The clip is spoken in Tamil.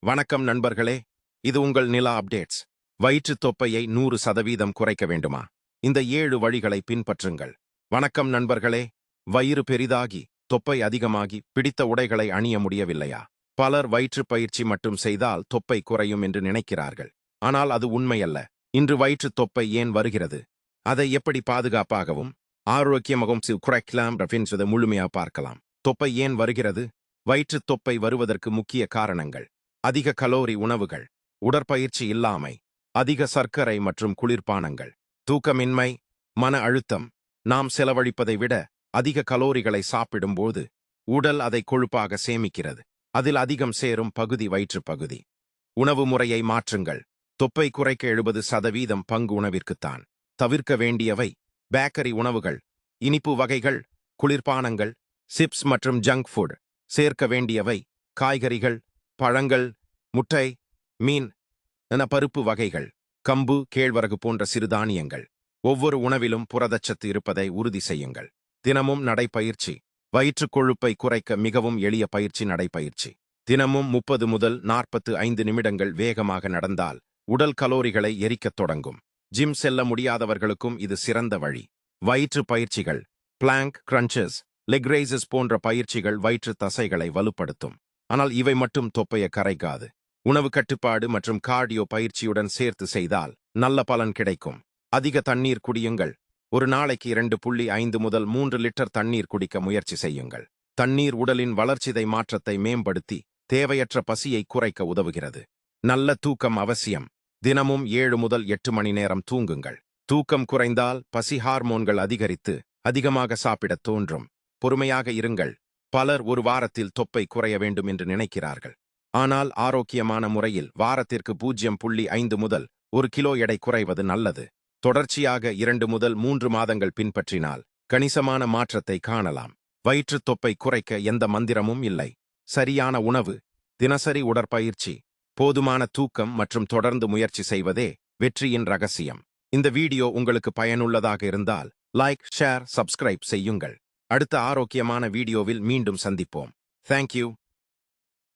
வணக்கம் நண்பர்களே, இது உங்கள் நிலா அப்டேட்ஸ். வயிற்றுத் தொப்பையை 100% குறைக்க வேண்டுமா? இந்த 7 வழிகளை பின்பற்றுங்கள். வணக்கம் நண்பர்களே, வயிறு பெரிதாகி, தொப்பை அதிகமாகி, பிடித்த உடைகளை அணிய முடியவில்லையா? பலர் வயிற்றுப் பயிற்சி மட்டும் செய்தால் தொப்பை குறையும் என்று நினைக்கிறார்கள். ஆனால் அது உண்மையல்ல. இன்று வயிற்றுத் தொப்பை ஏன் வருகிறது? அதை எப்படி பாதுகாப்பாகவும் ஆரோக்கியமாகவும் குறைக்கலாம் என்பதை முழுமையாக பார்க்கலாம். தொப்பை ஏன் வருகிறது? வயிற்றுத் தொப்பை வருவதற்கு முக்கிய காரணங்கள்: அதிக கலோரி உணவுகள், உடற்பயிற்சி இல்லாமை, அதிக சர்க்கரை மற்றும் குளிர்பானங்கள், தூக்கமின்மை, மன அழுத்தம். நாம் செலவழிப்பதை விட அதிக கலோரிகளை சாப்பிடும்போது உடல் அதை கொழுப்பாக சேமிக்கிறது. அதில் அதிகம் சேரும் பகுதி வயிற்றுப் பகுதி. உணவு முறையை மாற்றுங்கள். தொப்பை குறைக்க 70% பங்கு உணவிற்குத்தான். தவிர்க்க வேண்டியவை: பேக்கரி உணவுகள், இனிப்பு வகைகள், குளிர்பானங்கள், சிப்ஸ் மற்றும் ஜங்க் ஃபுட். சேர்க்க வேண்டியவை: காய்கறிகள், பழங்கள், முட்டை, மீன் என பருப்பு வகைகள், கம்பு, கேழ்வரகு போன்ற சிறுதானியங்கள். ஒவ்வொரு உணவிலும் புரதச்சத்து இருப்பதை உறுதி செய்யுங்கள். தினமும் நடைப்பயிற்சி. வயிற்றுக் கொழுப்பை குறைக்க மிகவும் எளிய பயிற்சி நடைப்பயிற்சி. தினமும் 30 முதல் 45 நிமிடங்கள் வேகமாக நடந்தால் உடல் கலோரிகளை எரிக்கத் தொடங்கும். ஜிம் செல்ல முடியாதவர்களுக்கும் இது சிறந்த வழி. வயிற்று பயிற்சிகள்: பிளாங்க், கிரன்ச்சஸ், லெக் ரைசஸ் போன்ற பயிற்சிகள் வயிற்று தசைகளை வலுப்படுத்தும். ஆனால் இவை மட்டும் தொப்பையை கரைக்காது. உணவு கட்டுப்பாடு மற்றும் கார்டியோ பயிற்சியுடன் சேர்த்து செய்தால் நல்ல பலன் கிடைக்கும். அதிக தண்ணீர் குடியுங்கள். ஒரு நாளைக்கு 2.5 முதல் 3 லிட்டர் தண்ணீர் குடிக்க முயற்சி செய்யுங்கள். தண்ணீர் உடலின் வளர்ச்சிதை மாற்றத்தை மேம்படுத்தி தேவையற்ற பசியை குறைக்க உதவுகிறது. நல்ல தூக்கம் அவசியம். தினமும் 7 முதல் 8 மணி நேரம் தூங்குங்கள். தூக்கம் குறைந்தால் பசி ஹார்மோன்கள் அதிகரித்து அதிகமாக சாப்பிடத் தோன்றும். பொறுமையாக இருங்கள். பலர் ஒரு வாரத்தில் தொப்பை குறைய வேண்டும் என்று நினைக்கிறார்கள். ஆனால் ஆரோக்கியமான முறையில் வாரத்திற்கு 0.5 முதல் 1 கிலோ எடை குறைவது நல்லது. தொடர்ச்சியாக 2 முதல் 3 மாதங்கள் பின்பற்றினால் கணிசமான மாற்றத்தை காணலாம். வயிற்றுத் தொப்பை குறைக்க எந்த மந்திரமும் இல்லை. சரியான உணவு, தினசரி உடற்பயிற்சி, போதுமான தூக்கம் மற்றும் தொடர்ந்து முயற்சி செய்வதே வெற்றியின் ரகசியம். இந்த வீடியோ உங்களுக்கு பயனுள்ளதாக இருந்தால் லைக், ஷேர், சப்ஸ்கிரைப் செய்யுங்கள். அடுத்த ஆரோக்கியமான வீடியோவில் மீண்டும் சந்திப்போம். தேங்க்யூ.